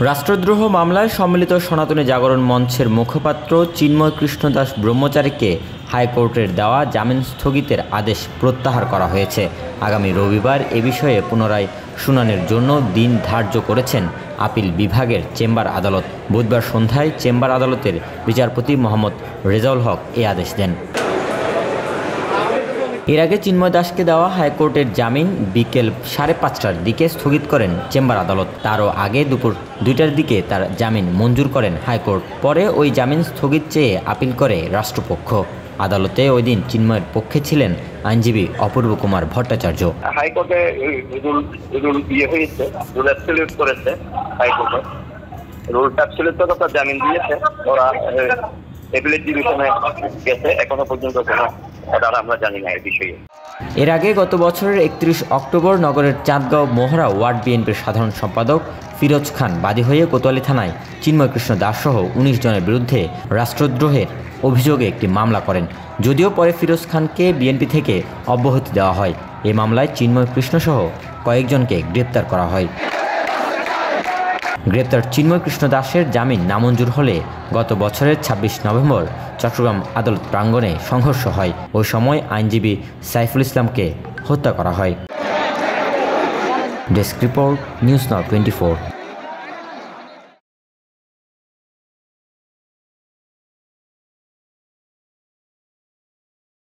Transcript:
রাষ্ট্রদ্রোহ মামলায় সম্মিলিত সনাতনী জাগরণ মঞ্চের মুখপাত্র চিন্ময় কৃষ্ণ দাস ব্রহ্মচারীকে হাইকোর্টের দেওয়া জামিন স্থগিতের আদেশ প্রত্যাহার করা হয়েছে। আগামী রবিবার এ বিষয়ে পুনরায় শুনানির জন্য দিন ধার্য করেছেন আপিল বিভাগের চেম্বার আদালত। বুধবার সন্ধ্যায় চেম্বার আদালতের বিচারপতি মোহাম্মদ রেজাউল হক এ আদেশ দেন। এর আগে চিন্ময় দাসকে দেওয়া হাইকোর্টের জামিন বিকেল 5:30টার দিকে স্থগিত করেন চেম্বার আদালত। তারও আগে দুপুর 2টার দিকে তার জামিন মঞ্জুর করেন হাইকোর্ট। পরে ওই জামিন স্থগিত চেয়ে আপিল করে রাষ্ট্রপক্ষ। আদালতে ওই দিন চিন্ময়ের পক্ষে ছিলেন আইনজীবী অপূর্ব কুমার ভট্টাচার্য। হাইকোর্টে করেছে হাইকোর্টে রুলটা ছিল তো তার জামিন দিয়েছে, ওরা এপিলেট ডিভিশনে গেছে, এখনো পর্যন্ত কোনো অর্ডার আমরা জানি না এই বিষয়ে। এর আগে গত বছরের 31 অক্টোবর নগরের চাঁদগাঁও মোহরা ওয়ার্ড বিএনপির সাধারণ সম্পাদক ফিরোজ খান বাদী হয়ে কোতোয়ালি থানায় চিন্ময় কৃষ্ণ দাস সহ 19 জনের বিরুদ্ধে রাষ্ট্রদ্রোহের অভিযোগে একটি মামলা করেন। যদিও পরে ফিরোজ খানকে বিএনপি থেকে অব্যাহতি দেওয়া হয়। এই মামলায় চিন্ময় কৃষ্ণ সহ কয়েকজনকে গ্রেপ্তার করা হয়। গ্রেপ্তার চিন্ময় কৃষ্ণ দাসের জামিন নামঞ্জুর হলে গত বছরের 26 নভেম্বর চট্টগ্রাম আদালত প্রাঙ্গণে সংঘর্ষ হয়। ওই সময় আইনজীবী সাইফুল ইসলামকে হত্যা করা হয়। Desk report, news now 24।